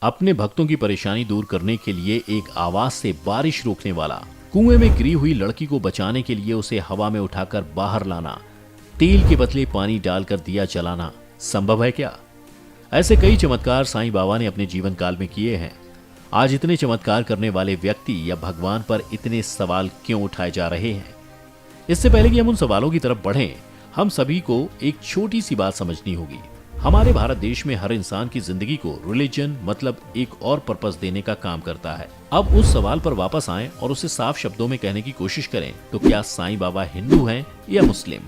अपने भक्तों की परेशानी दूर करने के लिए एक आवाज से बारिश रोकने वाला, कुएं में गिरी हुई लड़की को बचाने के लिए उसे हवा में उठाकर बाहर लाना, तेल के बदले पानी डालकर दिया जलाना संभव है क्या? ऐसे कई चमत्कार साईं बाबा ने अपने जीवन काल में किए हैं। आज इतने चमत्कार करने वाले व्यक्ति या भगवान पर इतने सवाल क्यों उठाए जा रहे हैं? इससे पहले कि हम उन सवालों की तरफ बढ़ें, हम सभी को एक छोटी सी बात समझनी होगी। हमारे भारत देश में हर इंसान की जिंदगी को रिलीजन मतलब एक और पर्पस देने का काम करता है। अब उस सवाल पर वापस आएं और उसे साफ शब्दों में कहने की कोशिश करें तो क्या साईं बाबा हिंदू हैं या मुस्लिम?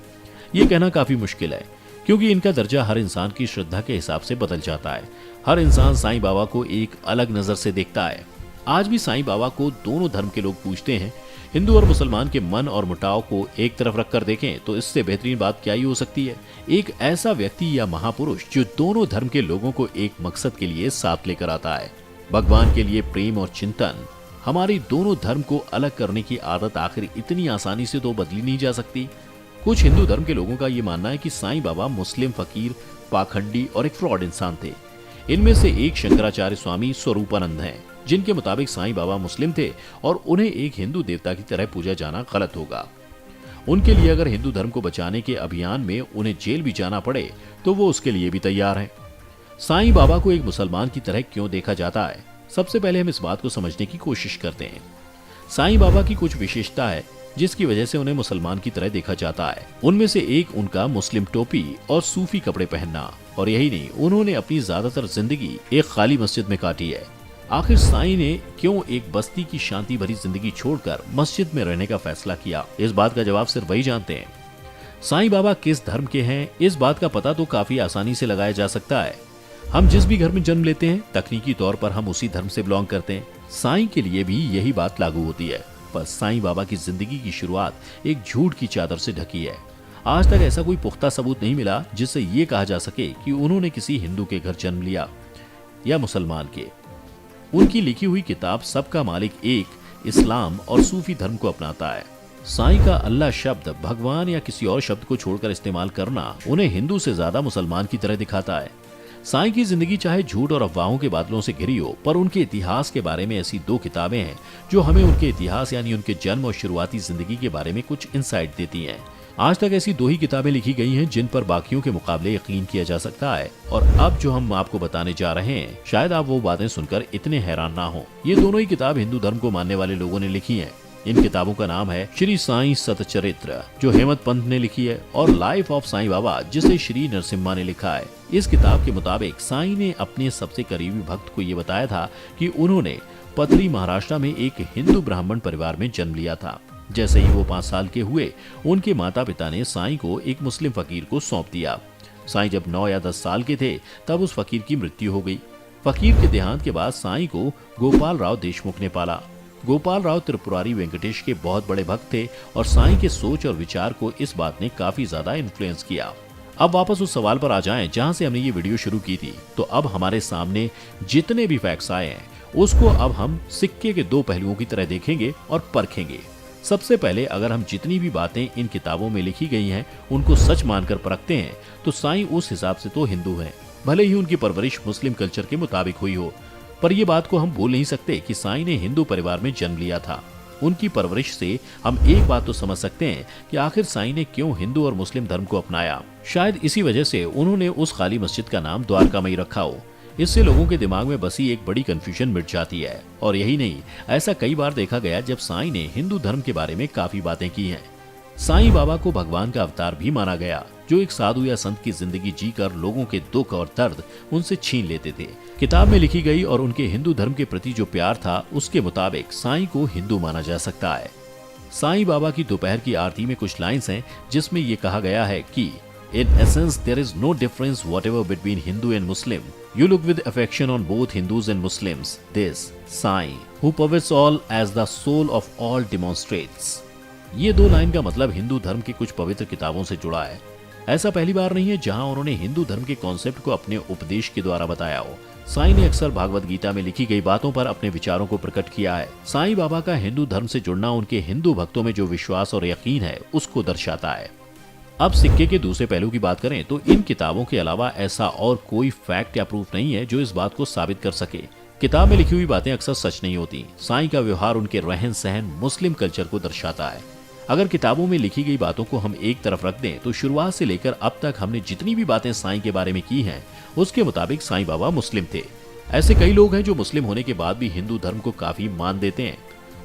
ये कहना काफी मुश्किल है, क्योंकि इनका दर्जा हर इंसान की श्रद्धा के हिसाब से बदल जाता है। हर इंसान साईं बाबा को एक अलग नजर से देखता है। आज भी साईं बाबा को दोनों धर्म के लोग पूजते हैं। हिंदू और मुसलमान के मन और मुटाव को एक तरफ रखकर देखें तो इससे बेहतरीन बात क्या ही हो सकती है? एक ऐसा व्यक्ति या महापुरुष जो दोनों धर्म के लोगों को एक मकसद के लिए साथ लेकर आता है। भगवान के लिए प्रेम और चिंतन। हमारी दोनों धर्म को अलग करने की आदत आखिर इतनी आसानी से तो बदली नहीं जा सकती। कुछ हिंदू धर्म के लोगों का ये मानना है कि साईं बाबा मुस्लिम फकीर, पाखंडी और एक फ्रॉड इंसान थे। इनमें से एक शंकराचार्य स्वामी स्वरूपानंद हैं, जिनके मुताबिक साईं बाबा मुस्लिम थे और उन्हें एक हिंदू देवता की तरह पूजा जाना गलत होगा। उनके लिए अगर हिंदू धर्म को बचाने के अभियान में उन्हें जेल भी जाना पड़े तो वो उसके लिए भी तैयार हैं। साईं बाबा को एक मुसलमान की तरह क्यों देखा जाता है? सबसे पहले हम इस बात को समझने की कोशिश करते हैं। साईं बाबा की कुछ विशेषता है जिसकी वजह से उन्हें मुसलमान की तरह देखा जाता है। उनमें से एक उनका मुस्लिम टोपी और सूफी कपड़े पहनना। और यही नहीं, उन्होंने अपनी ज्यादातर जिंदगी एक खाली मस्जिद में काटी है। आखिर साईं ने क्यों एक बस्ती की शांति भरी जिंदगी छोड़कर मस्जिद में रहने का फैसला किया? इस बात का जवाब सिर्फ वही जानते हैं। साईं बाबा किस धर्म के हैं, इस बात का पता तो काफी आसानी से लगाया जा सकता है। हम जिस भी घर में जन्म लेते हैं, तकनीकी तौर पर हम उसी धर्म से बिलोंग करते हैं। साईं के लिए भी यही बात लागू होती है। पर साईं बाबा की जिंदगी की शुरुआत एक झूठ की चादर से ढकी है। आज तक ऐसा कोई पुख्ता सबूत नहीं मिला जिससे ये कहा जा सके कि उन्होंने किसी हिंदू के घर जन्म लिया या मुसलमान के। उनकी लिखी हुई किताब सबका मालिक एक, इस्लाम और सूफी धर्म को अपनाता है। साईं का अल्लाह शब्द भगवान या किसी और शब्द को छोड़कर इस्तेमाल करना उन्हें हिंदू से ज्यादा मुसलमान की तरह दिखाता है। साईं की जिंदगी चाहे झूठ और अफवाहों के बादलों से घिरी हो, पर उनके इतिहास के बारे में ऐसी दो किताबें हैं जो हमें उनके इतिहास यानी उनके जन्म और शुरुआती जिंदगी के बारे में कुछ इंसाइट देती हैं। आज तक ऐसी दो ही किताबें लिखी गई हैं जिन पर बाकियों के मुकाबले यकीन किया जा सकता है। और अब जो हम आपको बताने जा रहे हैं, शायद आप वो बातें सुनकर इतने हैरान ना हो। ये दोनों ही किताब हिंदू धर्म को मानने वाले लोगों ने लिखी हैं। इन किताबों का नाम है श्री साईं सतचरित्र, जो हेमंत पंत ने लिखी है, और लाइफ ऑफ साईं बाबा, जिसे श्री नरसिम्हा ने लिखा है। इस किताब के मुताबिक साईं ने अपने सबसे करीबी भक्त को ये बताया था कि उन्होंने पतरी महाराष्ट्र में एक हिंदू ब्राह्मण परिवार में जन्म लिया था। जैसे ही वो 5 साल के हुए, उनके माता पिता ने साईं को एक मुस्लिम फकीर को सौंप दिया। साईं जब 9 या 10 साल के थे तब उस फकीर की मृत्यु हो गई। फकीर के देहांत के बाद साईं को गोपाल राव देशमुख ने पाला। गोपाल राव त्रिपुरारी वेंकटेश के बहुत बड़े भक्त थे और साईं के सोच और विचार को इस बात ने काफी ज्यादा इन्फ्लुएंस किया। अब वापस उस सवाल पर आ जाएं जहां से हमने ये वीडियो शुरू की थी। तो अब हमारे सामने जितने भी फैक्ट्स आए हैं उसको अब हम सिक्के के दो पहलुओं की तरह देखेंगे और परखेंगे। सबसे पहले अगर हम जितनी भी बातें इन किताबों में लिखी गई हैं उनको सच मानकर परखते हैं तो साईं उस हिसाब से तो हिंदू हैं, भले ही उनकी परवरिश मुस्लिम कल्चर के मुताबिक हुई हो। पर यह बात को हम बोल नहीं सकते कि साईं ने हिंदू परिवार में जन्म लिया था। उनकी परवरिश से हम एक बात तो समझ सकते हैं कि आखिर साईं ने क्यों हिंदू और मुस्लिम धर्म को अपनाया। शायद इसी वजह से उन्होंने उस खाली मस्जिद का नाम द्वारकामई रखा हो। इससे लोगों के दिमाग में बसी एक बड़ी कंफ्यूजन मिट जाती है। और यही नहीं, ऐसा कई बार देखा गया जब साईं ने हिंदू धर्म के बारे में काफी बातें की हैं। साईं बाबा को भगवान का अवतार भी माना गया, जो एक साधु या संत की जिंदगी जीकर लोगों के दुख और दर्द उनसे छीन लेते थे। किताब में लिखी गई और उनके हिंदू धर्म के प्रति जो प्यार था, उसके मुताबिक साईं को हिंदू माना जा सकता है। साईं बाबा की दोपहर की आरती में कुछ लाइन्स हैं जिसमें ये कहा गया है कि In essence, there is no difference whatever between Hindu and Muslim. You look with affection on both Hindus and Muslims. This, Sai, who pervades all as the soul of all demonstrates. ये दो line का मतलब हिंदू धर्म की कुछ पवित्र किताबों से जुड़ा है। ऐसा पहली बार नहीं है जहां उन्होंने हिंदू धर्म के कॉन्सेप्ट को अपने उपदेश के द्वारा बताया हो। साईं ने अक्सर भागवत गीता में लिखी गई बातों पर अपने विचारों को प्रकट किया है। साईं बाबा का हिंदू धर्म से जुड़ना उनके हिंदू भक्तों में जो विश्वास और यकीन है उसको दर्शाता है। अब सिक्के के दूसरे पहलू की बात करें तो इन किताबों के अलावा ऐसा और कोई फैक्ट या प्रूफ नहीं है जो इस बात को साबित कर सके किताब में लिखी हुई बातें अक्सर सच नहीं होती। साईं का व्यवहार उनके रहन सहन मुस्लिम कल्चर को दर्शाता है। अगर किताबों में लिखी गई बातों को हम एक तरफ रख दें तो शुरुआत से लेकर अब तक हमने जितनी भी बातें साईं के बारे में की हैं, उसके मुताबिक साईं बाबा मुस्लिम थे। ऐसे कई लोग हैं जो मुस्लिम होने के बाद भी हिंदू धर्म को काफी मान देते हैं।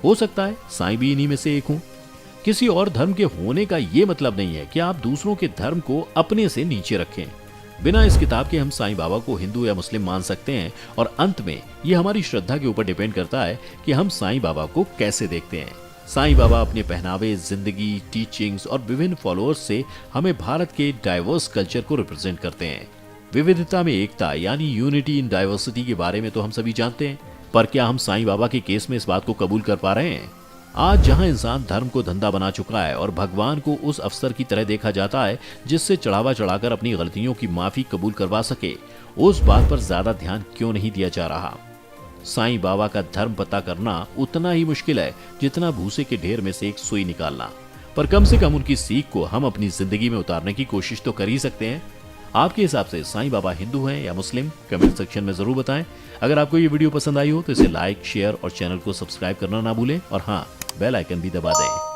हो सकता है साईं भी इन्हीं में से एक हों। किसी और धर्म के होने का ये मतलब नहीं है कि आप दूसरों के धर्म को अपने से नीचे रखें। बिना इस किताब के हम साईं बाबा को हिंदू या मुस्लिम मान सकते हैं, और अंत में ये हमारी श्रद्धा के ऊपर डिपेंड करता है कि हम साईं बाबा को कैसे देखते हैं। साईं बाबा अपने पहनावे, जिंदगी, टीचिंग्स और विभिन्न फॉलोअर्स से हमें भारत के डाइवर्स कल्चर को रिप्रेजेंट करते हैं। विविधता में एकता यानी यूनिटी इन डाइवर्सिटी के बारे में तो हम सभी जानते हैं, पर क्या हम साईं बाबा के केस में इस बात को कबूल कर पा रहे हैं? आज जहां इंसान धर्म को धंधा बना चुका है और भगवान को उस अफसर की तरह देखा जाता है जिससे चढ़ावा चढ़ाकर अपनी गलतियों की माफी कबूल करवा सके, उस बात पर ज्यादा ध्यान क्यों नहीं दिया जा रहा? साईं बाबा का धर्म पता करना उतना ही मुश्किल है जितना भूसे के ढेर में से एक सुई निकालना, पर कम से कम उनकी सीख को हम अपनी जिंदगी में उतारने की कोशिश तो कर ही सकते हैं। आपके हिसाब से साईं बाबा हिंदू हैं या मुस्लिम? कमेंट सेक्शन में जरूर बताएं। अगर आपको ये वीडियो पसंद आई हो तो इसे लाइक, शेयर और चैनल को सब्सक्राइब करना ना भूलें, और हाँ, बेल आइकन भी दबा दें।